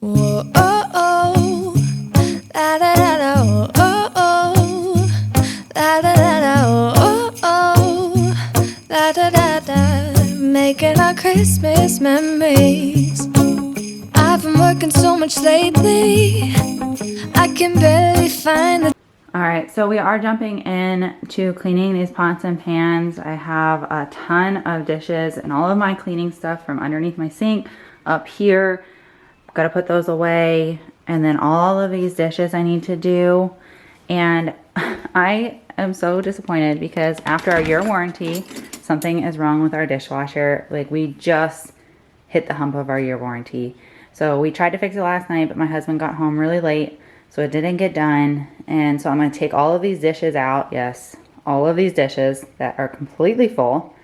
Whoa, oh, oh, la da da da, oh, oh, oh, la da da da, oh, oh, la da da da, making our Christmas memories. I've been working so much lately, I can barely find the. Alright, so we are jumping in to cleaning these pots and pans. I have a ton of dishes and all of my cleaning stuff from underneath my sink up here. Got to put those away, and then all of these dishes I need to do. And I am so disappointed because after our year warranty, something is wrong with our dishwasher. Like, we just hit the hump of our year warranty. So we tried to fix it last night, but my husband got home really late, so it didn't get done. And so I'm going to take all of these dishes out, yes, all of these dishes that are completely full,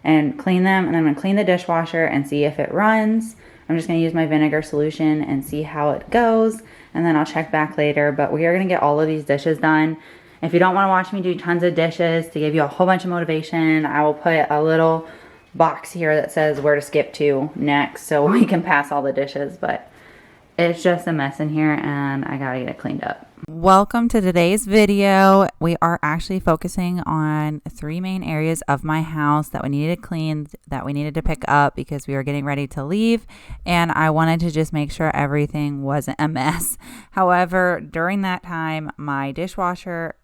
and clean them. And I'm going to clean the dishwasher and see if it runs. I'm just going to use my vinegar solution and see how it goes, and then I'll check back later. But we are going to get all of these dishes done. If you don't want to watch me do tons of dishes to give you a whole bunch of motivation, I will put a little box here that says where to skip to next so we can pass all the dishes. But it's just a mess in here, and I gotta get it cleaned up. Welcome to today's video. We are actually focusing on 3 main areas of my house that we needed cleaned, that we needed to pick up because we were getting ready to leave, and I wanted to just make sure everything wasn't a mess. However, during that time, my dishwasher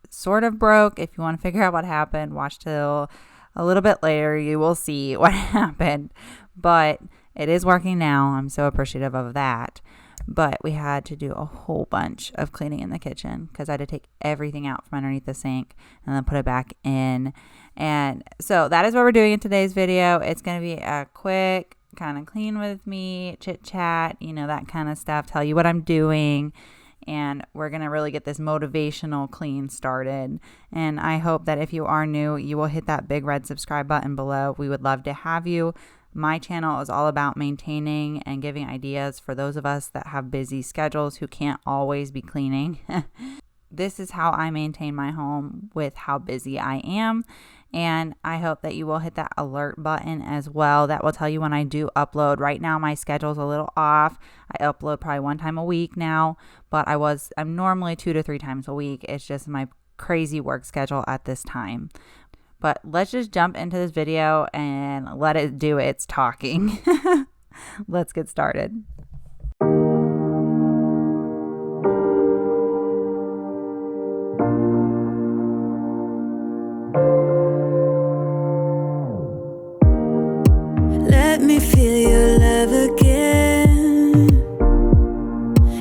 sort of broke. If you want to figure out what happened, watch till a little bit later. You will see what happened. But it is working now. I'm so appreciative of that. But we had to do a whole bunch of cleaning in the kitchen because I had to take everything out from underneath the sink and then put it back in. And so that is what we're doing in today's video. It's going to be a quick kind of clean with me, chit chat, you know, that kind of stuff. Tell you what I'm doing. And we're going to really get this motivational clean started. And I hope that if you are new, you will hit that big red subscribe button below. We would love to have you. My channel is all about maintaining and giving ideas for those of us that have busy schedules who can't always be cleaning. This is how I maintain my home with how busy I am. And I hope that you will hit that alert button as well. That will tell you when I do upload. Right now, my schedule is a little off. I upload probably 1 time a week now, but I'm normally 2 to 3 times a week. It's just my crazy work schedule at this time. But let's just jump into this video and let it do its talking. Let's get started. Let me feel your love again,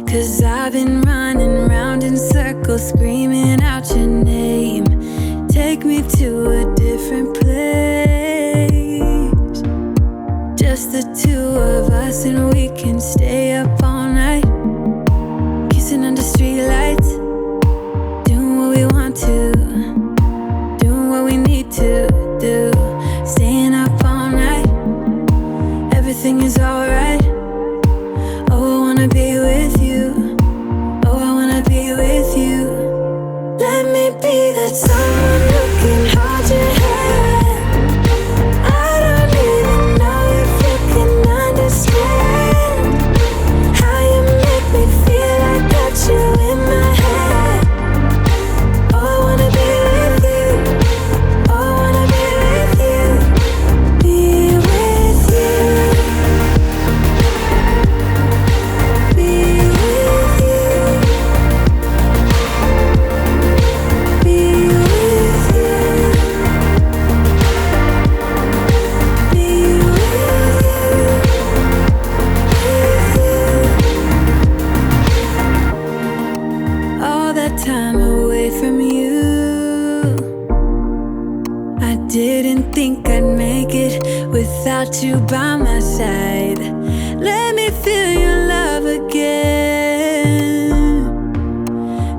'cause I've been running round in circles screaming out your name. Take me to a different place, just the 2 of us, and we can stay up all night, kissing under streetlights, doing what we want to, doing what we need to do, staying up all night. Everything is alright. Oh, I wanna be with you. Oh, I wanna be with you. Let me be that someone who can hold your hand. I don't even know if you can understand how you make me feel. I got you in my head. Oh, I wanna be with you. Oh, I wanna be with you. Be with you. Be with you. Be with you. Be with you. All that time away from you, I didn't think I'd make it without you by my side. Let me feel your love again,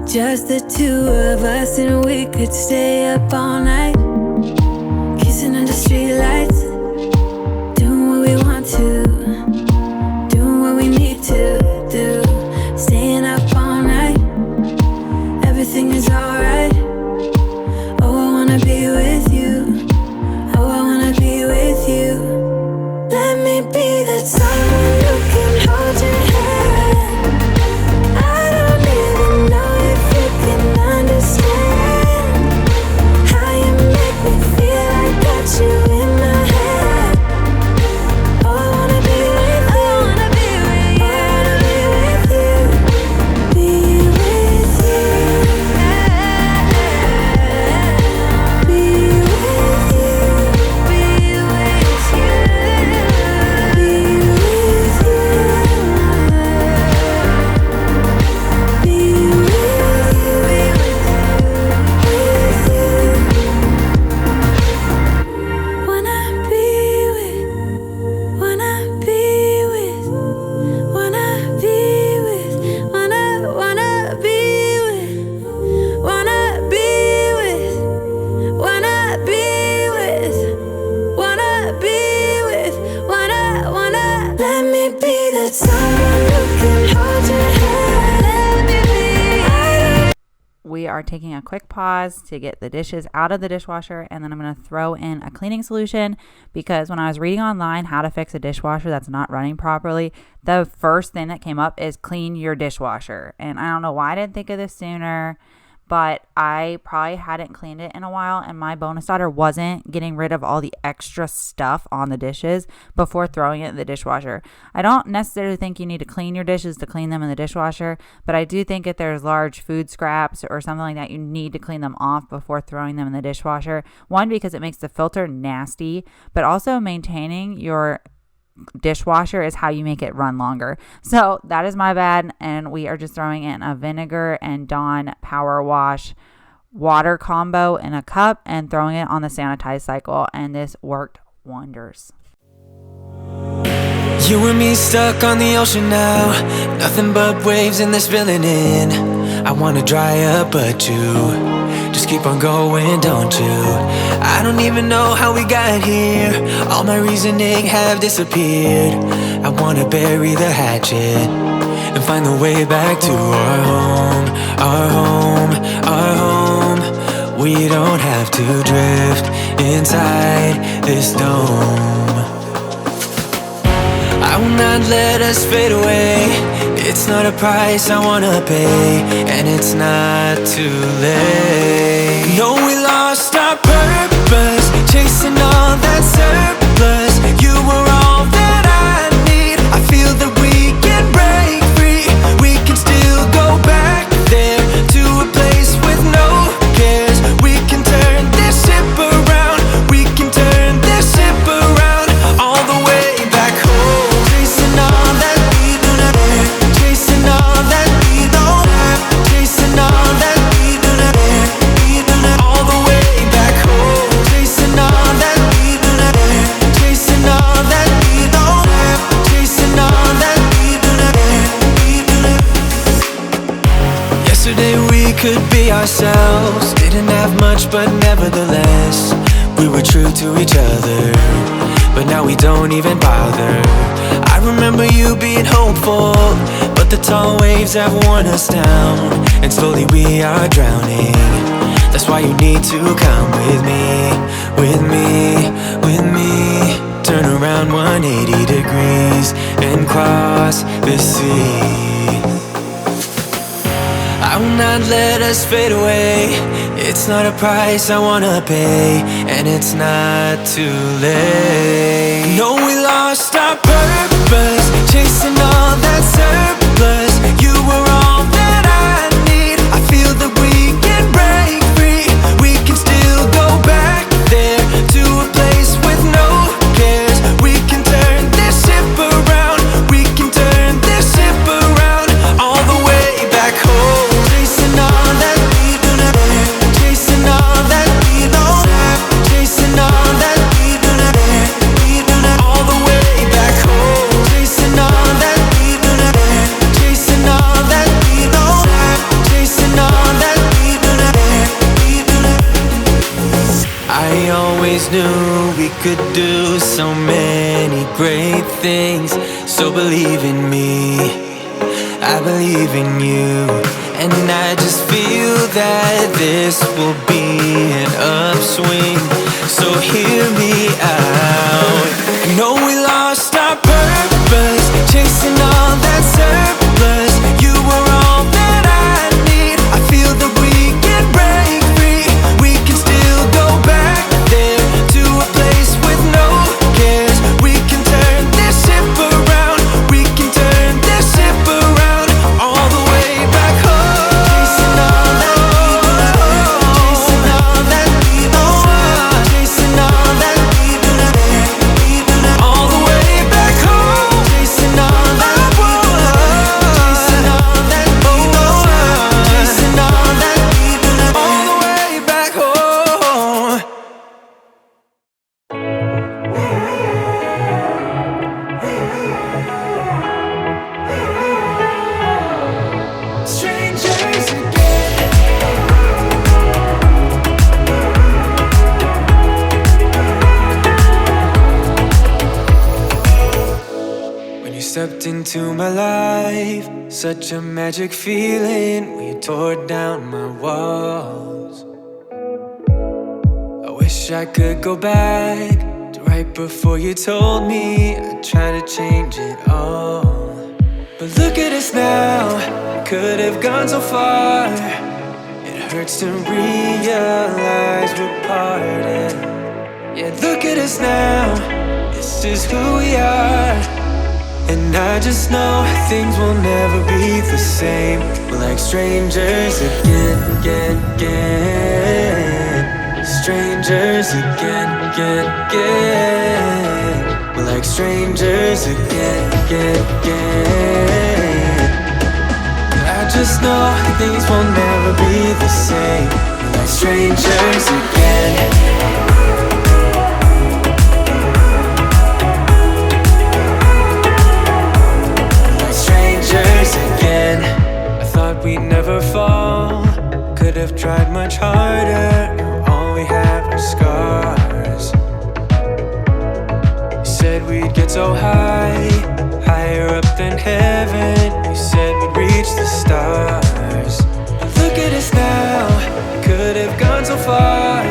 just the 2 of us, and we could stay up all night, kissing under streetlights, doing what we want to, doing what we need to do, staying up all night. Everything is alright. Oh, I wanna be with you. Oh, I wanna be with you. Let me be that someone who can hold your hand. we are taking a quick pause to get the dishes out of the dishwasher, and then I'm going to throw in a cleaning solution, because when I was reading online how to fix a dishwasher that's not running properly, the first thing that came up is clean your dishwasher. And I don't know why I didn't think of this sooner, but I probably hadn't cleaned it in a while, and my bonus daughter wasn't getting rid of all the extra stuff on the dishes before throwing it in the dishwasher. I don't necessarily think you need to clean your dishes to clean them in the dishwasher, but I do think if there's large food scraps or something like that, you need to clean them off before throwing them in the dishwasher. One, because it makes the filter nasty, but also maintaining your dishwasher is how you make it run longer. So that is my bad, and we are just throwing in a vinegar and Dawn power wash water combo in a cup and throwing it on the sanitize cycle, and this worked wonders. You and me stuck on the ocean now, nothing but waves and they're spilling in. I wanna dry up but you just keep on going, don't you? I don't even know how we got here, all my reasoning have disappeared. I wanna bury the hatchet and find the way back to our home, our home, our home. We don't have to drift inside this dome. I will not let us fade away. It's not a price I wanna pay, and it's not too late. No, we lost our purpose, chasing all that surplus. You were all that I need. I feel that we can break free. We can still go back there to a place with no cares. We can turn this ship around. We can turn this ship around all the way back home. Chasing all that we do not have, chasing all that we don't have, chasing all that we do not have, we do not, all the way back home. Chasing all that we do not have, chasing all that we don't have, chasing all that we do not have, we do not. Yesterday we could be ourselves, didn't have much but nevertheless we were true to each other, but now we don't even bother. I remember you being hopeful, but the tall waves have worn us down, and slowly we are drowning. That's why you need to come with me, with me, with me. Turn around 180 degrees and cross the sea. I will not let us fade away. It's not a price I wanna pay, and it's not too late. No, we lost our purpose, chasing all that surplus. You were all that I need. I feel that we can break free. We can still go back there to a place with no cares. We can turn this ship around. We can turn this ship around all the way back home. Chasing all that we do not have, chasing all that we don't have, chasing all that we do not have, we do not, all the way back home. Chasing all that we do not have, chasing all that we don't have, chasing all that we do not have, we do not. I always knew we could do so many great things, so believe in me, I believe in you, and I just feel that this will be an upswing, so hear me out. I know we lost our purpose, chasing all that surplus. You were all that I need. I feel that we can break free. We can still go back there to a place with no cares. We can turn this ship around. We can turn this ship around all the way back home. Chasing all that we do not have, chasing all that we don't have, chasing all that we do not have, we do not, all the way back home. stepped into my life. Such a magic feeling when you tore down my walls. I wish I could go back to right before you told me I'd try to change it all. But look at us now, could have gone so far. It hurts to realize we're parted. Yeah, look at us now, this is who we are. And I just know things will never be the same. We're like strangers again, again, again. Strangers again, again, again. We're like strangers again, again, again. I just know things will never be the same. We're like strangers again. Again, I thought we'd never fall. Could have tried much harder. Now all we have are scars. You said we'd get so high, higher up than heaven. You said we'd reach the stars. But look at us now, could have gone so far.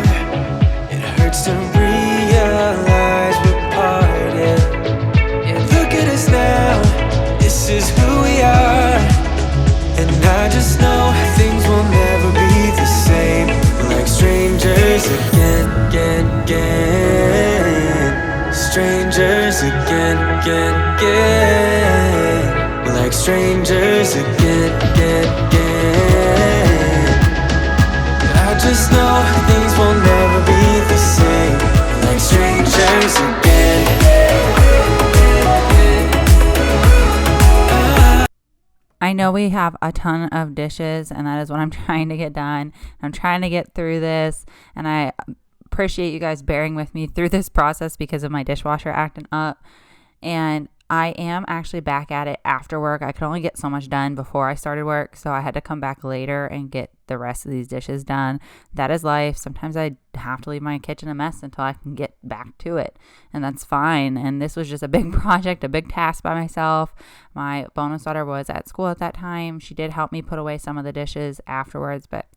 It hurts to realize we're parted. Yeah, look at us now, this is who we are. And I just know things will never be the same. We're like strangers again, again, again. Strangers again, again, again. We're like strangers again, again, again. I just know things will never be the same. We're like strangers again. I know we have a ton of dishes, and that is what I'm trying to get done. I'm trying to get through this, and I appreciate you guys bearing with me through this process because of my dishwasher acting up. And I am actually back at it after work. I could only get so much done before I started work, so I had to come back later and get the rest of these dishes done. That is life. Sometimes I have to leave my kitchen a mess until I can get back to it, and that's fine. And this was just a big project, a big task by myself. My bonus daughter was at school at that time. She did help me put away some of the dishes afterwards, but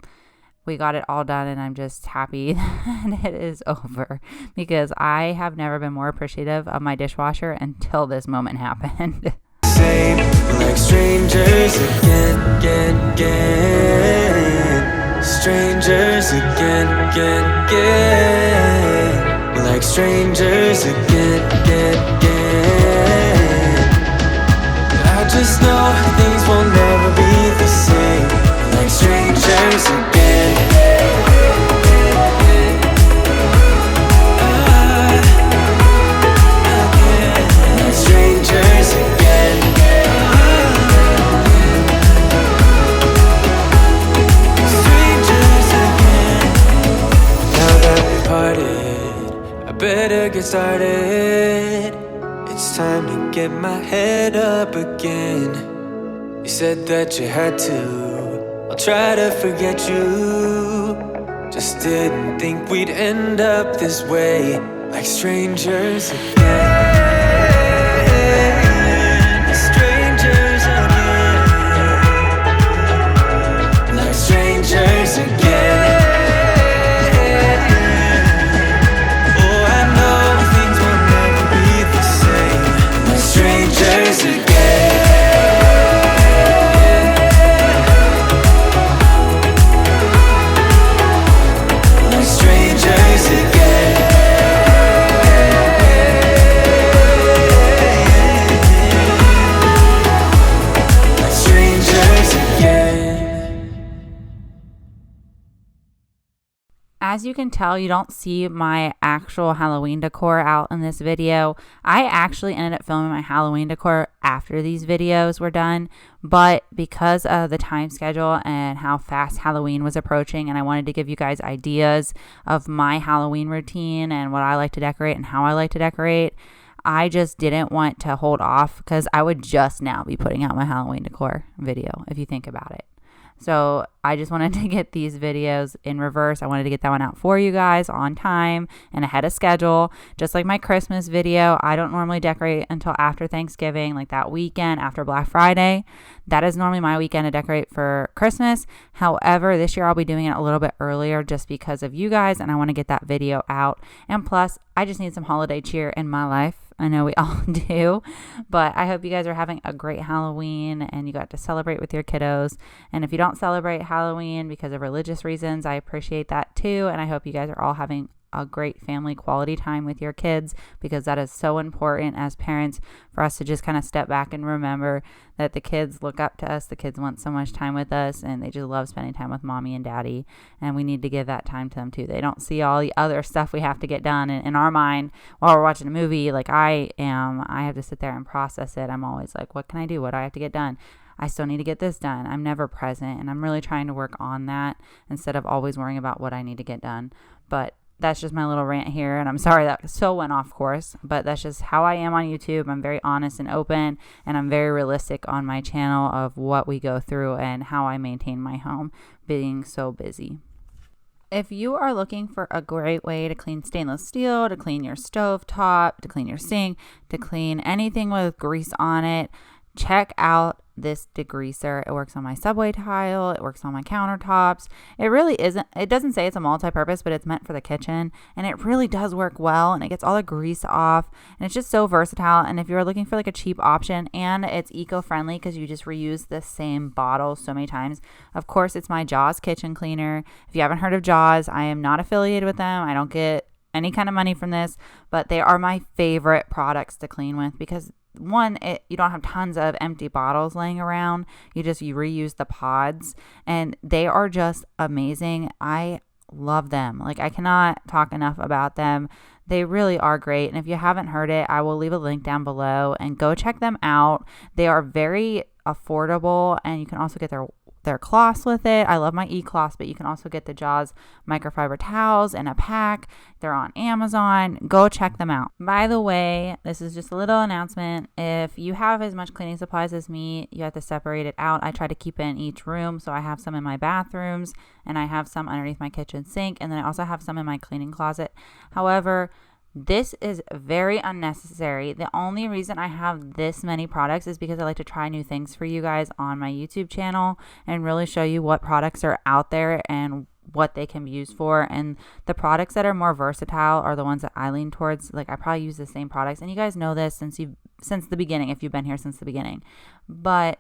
we got it all done, and I'm just happy that it is over because I have never been more appreciative of my dishwasher until this moment happened. Same, we're like strangers again, again, again. Strangers again, again, again. We're like strangers again, again, again. I just know things will never be the same. We're like strangers again. Strangers again. Strangers again. Now that we parted, I better get started. It's time to get my head up again. You said that you had to, I'll try to forget you. Just didn't think we'd end up this way, like strangers again. Strangers again. Like strangers again. Oh, I know things will never be the same, like strangers again. As you can tell, you don't see my actual Halloween decor out in this video. I actually ended up filming my Halloween decor after these videos were done, but because of the time schedule and how fast Halloween was approaching, and I wanted to give you guys ideas of my Halloween routine and what I like to decorate and how I like to decorate, I just didn't want to hold off because I would just now be putting out my Halloween decor video if you think about it. So I just wanted to get these videos in reverse. I wanted to get that one out for you guys on time and ahead of schedule. Just like my Christmas video, I don't normally decorate until after Thanksgiving, like that weekend after Black Friday. That is normally my weekend to decorate for Christmas. However, this year I'll be doing it a little bit earlier just because of you guys, and I want to get that video out. And plus, I just need some holiday cheer in my life. I know we all do, but I hope you guys are having a great Halloween and you got to celebrate with your kiddos. And if you don't celebrate Halloween because of religious reasons, I appreciate that too. And I hope you guys are all having a great family quality time with your kids, because that is so important as parents for us to just kind of step back and remember that the kids look up to us. The kids want so much time with us and they just love spending time with mommy and daddy, and we need to give that time to them too. They don't see all the other stuff we have to get done in our mind while we're watching a movie like I am. I have to sit there and process it. I'm always like, what can I do? What do I have to get done? I still need to get this done. I'm never present, and I'm really trying to work on that instead of always worrying about what I need to get done. But that's just my little rant here, and I'm sorry that so went off course, but that's just how I am on YouTube. I'm very honest and open, and I'm very realistic on my channel of what we go through and how I maintain my home being so busy. If you are looking for a great way to clean stainless steel, to clean your stove top, to clean your sink, to clean anything with grease on it, check out this degreaser. It works on my subway tile. It works on my countertops. It really isn't, it doesn't say it's a multi-purpose, but it's meant for the kitchen, and it really does work well, and it gets all the grease off, and it's just so versatile. And if you're looking for like a cheap option, and it's eco-friendly because you just reuse the same bottle so many times, of course it's my Jaws kitchen cleaner. If you haven't heard of Jaws, I am not affiliated with them. I don't get any kind of money from this, but they are my favorite products to clean with because one, you don't have tons of empty bottles laying around. You reuse the pods, and they are just amazing. I love them. Like, I cannot talk enough about them. They really are great. And if you haven't heard it, I will leave a link down below and go check them out. They are very affordable, and you can also get their cloths with it. I love my e-cloths, but you can also get the Jaws microfiber towels in a pack. They're on Amazon. Go check them out. By the way, this is just a little announcement. If you have as much cleaning supplies as me, you have to separate it out. I try to keep it in each room. So I have some in my bathrooms, and I have some underneath my kitchen sink, and then I also have some in my cleaning closet. However, this is very unnecessary. The only reason I have this many products is because I like to try new things for you guys on my YouTube channel and really show you what products are out there and what they can be used for. And the products that are more versatile are the ones that I lean towards. Like, I probably use the same products, and you guys know this since the beginning, if you've been here since the beginning. But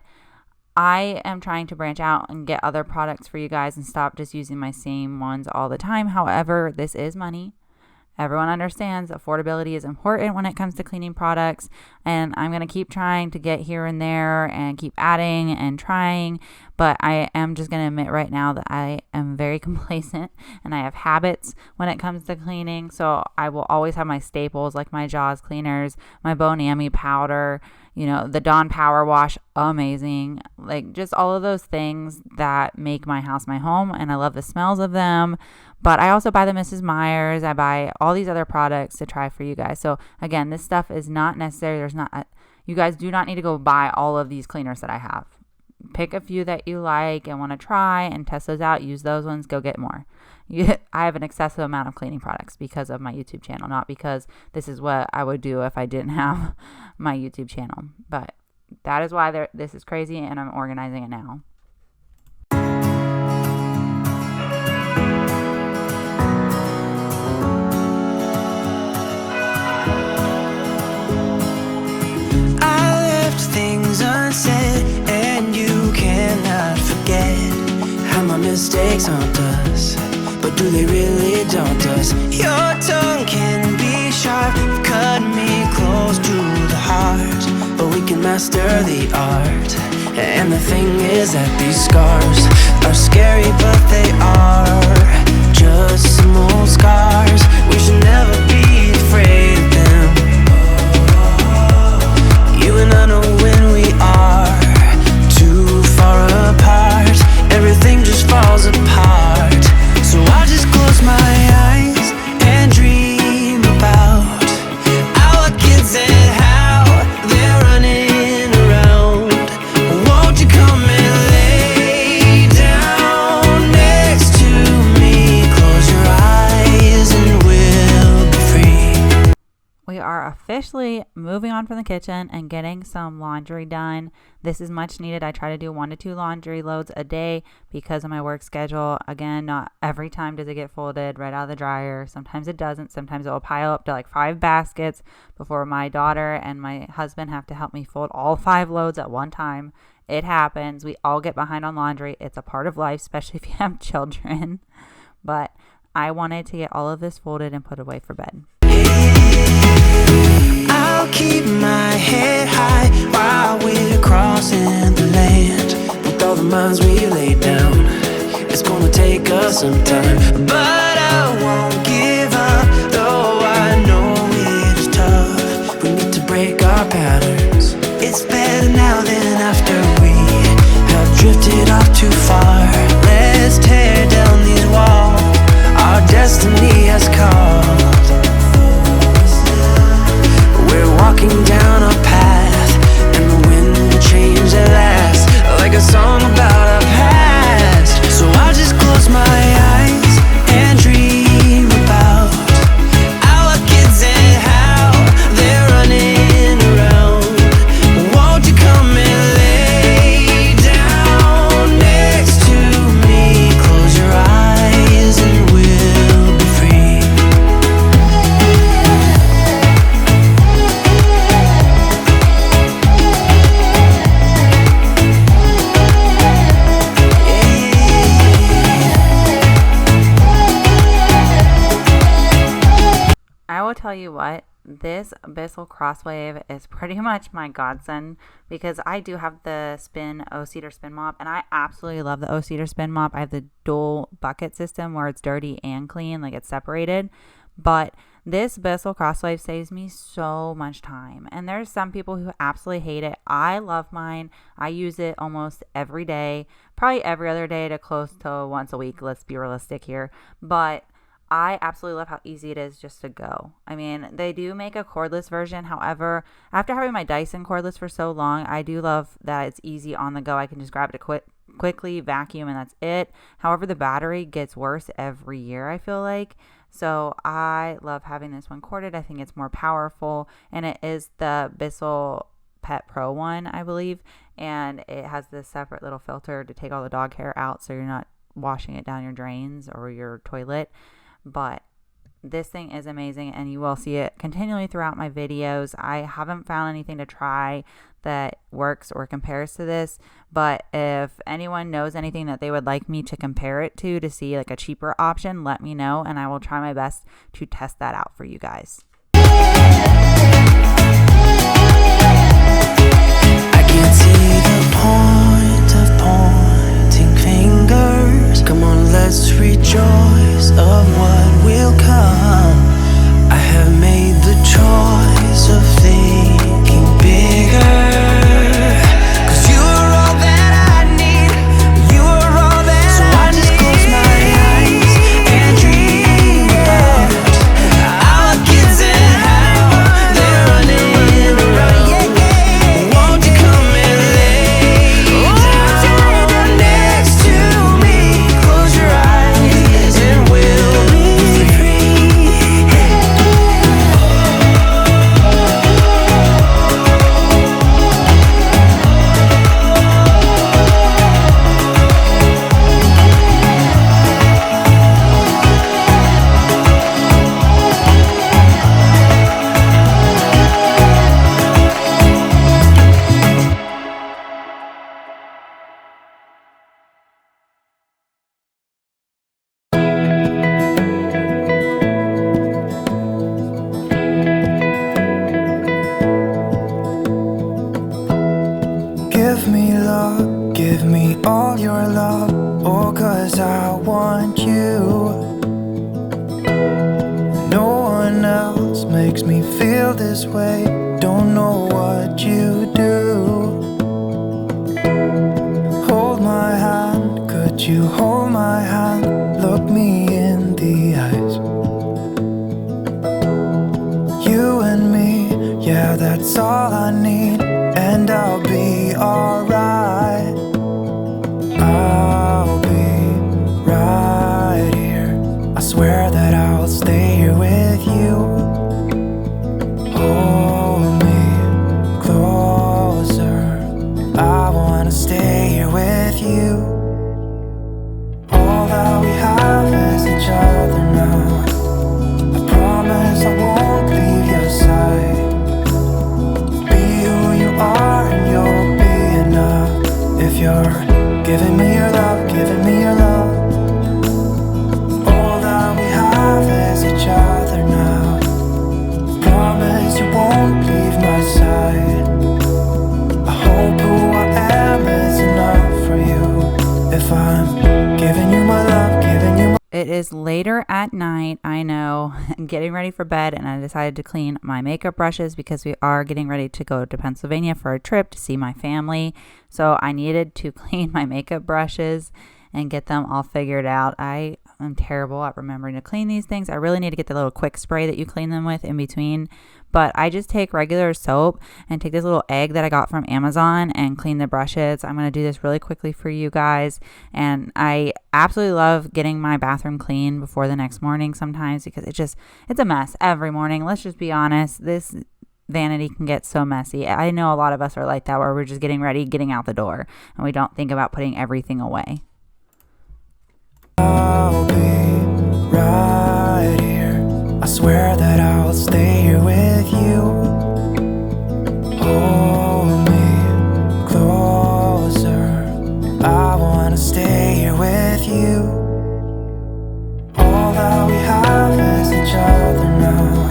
I am trying to branch out and get other products for you guys and stop just using my same ones all the time. However, this is money. Everyone understands affordability is important when it comes to cleaning products, and I'm going to keep trying to get here and there and keep adding and trying, but I am just going to admit right now that I am very complacent and I have habits when it comes to cleaning. So I will always have my staples like my Jaws cleaners, my Bonami powder, the Dawn Power Wash, amazing. Like, just all of those things that make my house my home, and I love the smells of them. But I also buy the Mrs. Meyer's. I buy all these other products to try for you guys. So again, this stuff is not necessary. You guys do not need to go buy all of these cleaners that I have. Pick a few that you like and want to try and test those out. Use those ones. Go get more. I have an excessive amount of cleaning products because of my YouTube channel, not because this is what I would do if I didn't have my YouTube channel. But that is why this is crazy, and I'm organizing it now. Things unsaid, and you cannot forget how my mistakes haunt us, but do they really daunt us? Your tongue can be sharp, cut me close to the heart, but we can master the art. And the thing is that these scars are scary, but they are just some old scars. We should never be afraid of them. You and I know when we are too far apart, everything just falls apart. So I just close my eyes and dream about our kids and how they're running around. Won't you come and lay down? officially moving on from the kitchen and getting some laundry done. This is much needed. I try to do 1 to 2 laundry loads a day because of my work schedule. Again, not every time does it get folded right out of the dryer. Sometimes it doesn't. Sometimes it will pile up to like 5 baskets before my daughter and my husband have to help me fold all 5 loads at one time. It happens. We all get behind on laundry. It's a part of life, especially if you have children. But I wanted to get all of this folded and put away for bed. I'll keep my head high while we're crossing the land. With all the miles we laid down, it's gonna take us some time, but I won't give up, though I know it is tough. We need to break our patterns. It's better now than after we have drifted off too far. Let's tear down these walls our destiny has called. We're walking down a path, and the wind will change at last, like a song about our past. So I'll just close my eyes and dream about our kids and how they're running around. Won't you come and lay down next to me? Close your eyes and we'll be free. I will tell you what, this Bissell Crosswave is pretty much my godsend because I do have the O-Cedar spin mop, and I absolutely love the O-Cedar spin mop. I have the dual bucket system where it's dirty and clean, like it's separated. But this Bissell Crosswave saves me so much time. And there's some people who absolutely hate it. I love mine. I use it almost every day, probably every other day to close to once a week. Let's be realistic here. But I absolutely love how easy it is just to go. I mean, they do make a cordless version. However, after having my Dyson cordless for so long, I do love that it's easy on the go. I can just grab it quickly, vacuum, and that's it. However, the battery gets worse every year, I feel like. So I love having this one corded. I think it's more powerful, and it is the Bissell Pet Pro one, I believe. And it has this separate little filter to take all the dog hair out so you're not washing it down your drains or your toilet. But this thing is amazing, and you will see it continually throughout my videos. I haven't found anything to try that works or compares to this, but if anyone knows anything that they would like me to compare it to see like a cheaper option, let me know, and I will try my best to test that out for you guys. I can't see the point of pointing fingers. Come on, let's rejoice of what will come. I have made the choice of thinking bigger. 'Cause you are all that I need. You are all that I need. So I just close my eyes and dream about our kids and how they're running around. Won't you come and lay down next to me? Close your eyes and we'll be free. Give me love, give me all your love, oh, 'cause I want you. No one else makes me feel this way, don't know what you do. Hold my hand, could you hold my hand, look me in the eyes. You and me, yeah, that's all I need, and I'll be alright. I'll be right here. I swear that I'll stay here with you. Oh, you're giving me your love, giving me your love. All that we have is each other now. Promise you won't leave my side. I hope who I am is enough for you. If I'm giving you my love, giving you my... It is later at night, I know, I'm getting ready for bed, and I decided to clean my makeup brushes because we are getting ready to go to Pennsylvania for a trip to see my family. So I needed to clean my makeup brushes and get them all figured out. I am terrible at remembering to clean these things. I really need to get the little quick spray that you clean them with in between. But I just take regular soap and take this little egg that I got from Amazon and clean the brushes. I'm going to do this really quickly for you guys. And I absolutely love getting my bathroom clean before the next morning sometimes because it's a mess every morning. Let's just be honest. This vanity can get so messy. I know a lot of us are like that, where we're just getting ready, getting out the door, and we don't think about putting everything away. I'll be right here. I swear that I'll stay here with you. Hold me closer. I wanna stay here with you. All that we have is each other now.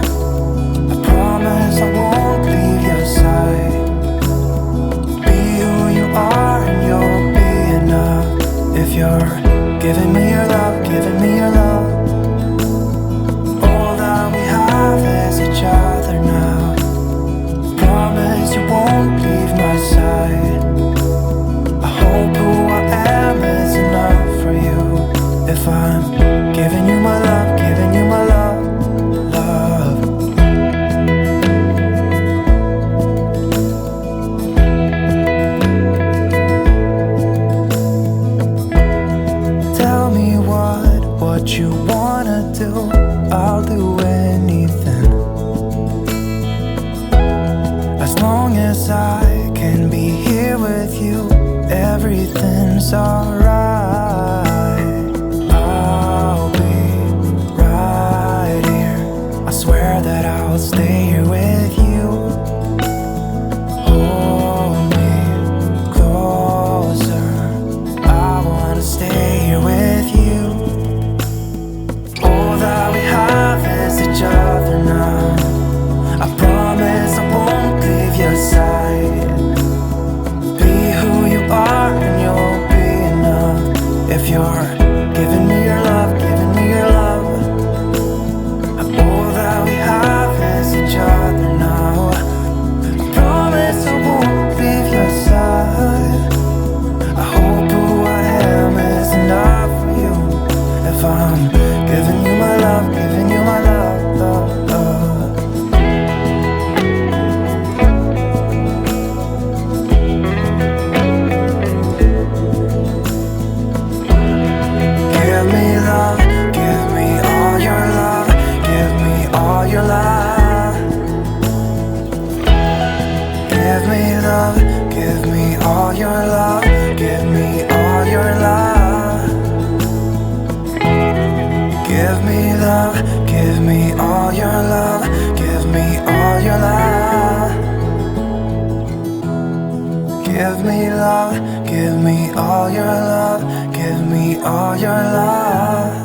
I promise I won't leave your side. Be who you are and you'll be enough. If you're giving me your love, giving me your love. All that we have is each other now. Promise you won't leave my side. I hope who I am is enough for you. If I'm giving you my love, giving you my love, love. Tell me what you wanna do. I'll do anything, as long as I can be here with you. Everything's alright. I'll be right here. I swear that I'll stay here with you. Hold me closer. I wanna stay here with you. All that we have is each other now. I promise I won't leave your side. Be who you are and you'll be enough. If you're giving me your love, giving me your love. All that we have is each other now. I promise I won't leave your side. I hope who I am is enough for you. If I'm giving you my love, giving you my love, love, love. Give me love, give me all your love, give me all your love. Give me love, give me all your love, give me all your love. Give me love, give me all your love, give me all your love. Give me love, give me all your love, give me all your love.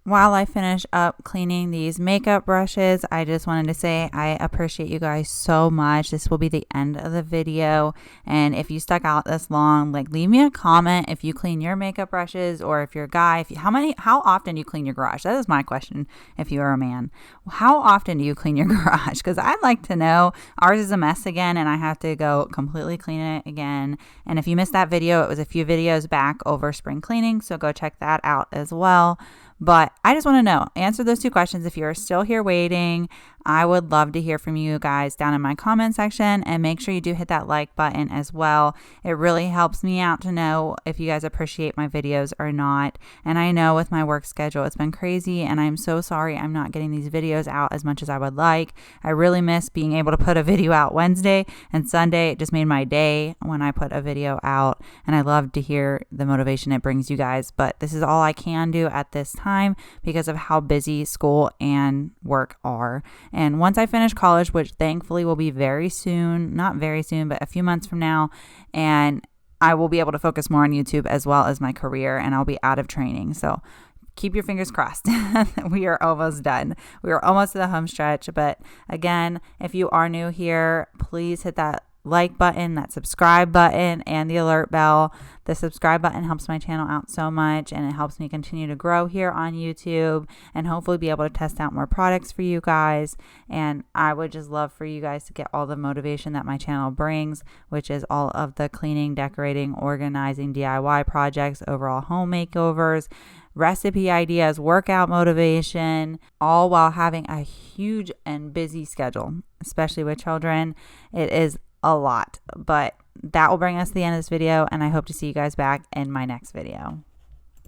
While I finish up cleaning these makeup brushes, I just wanted to say I appreciate you guys so much. This will be the end of the video. And if you stuck out this long, like, leave me a comment if you clean your makeup brushes, or if you're a guy, how often do you clean your garage? That is my question. If you are a man, how often do you clean your garage? Because I'd like to know. Ours is a mess again, and I have to go completely clean it again. And if you missed that video, it was a few videos back over spring cleaning, so go check that out as well. But I just want to know, answer those two questions. If you're still here waiting, I would love to hear from you guys down in my comment section, and make sure you do hit that like button as well. It really helps me out to know if you guys appreciate my videos or not. And I know with my work schedule, it's been crazy, and I'm so sorry I'm not getting these videos out as much as I would like. I really miss being able to put a video out Wednesday and Sunday. It just made my day when I put a video out, and I love to hear the motivation it brings you guys. But this is all I can do at this time because of how busy school and work are. And once I finish college, which thankfully will be very soon, not very soon, but a few months from now, and I will be able to focus more on YouTube as well as my career, and I'll be out of training. So keep your fingers crossed. We are almost done. We are almost to the home stretch. But again, if you are new here, please hit that like button, that subscribe button, and the alert bell. The subscribe button helps my channel out so much, and it helps me continue to grow here on YouTube and hopefully be able to test out more products for you guys. And I would just love for you guys to get all the motivation that my channel brings, which is all of the cleaning, decorating, organizing, DIY projects, overall home makeovers, recipe ideas, workout motivation, all while having a huge and busy schedule, especially with children. It is a lot, but that will bring us to the end of this video, and I hope to see you guys back in my next video.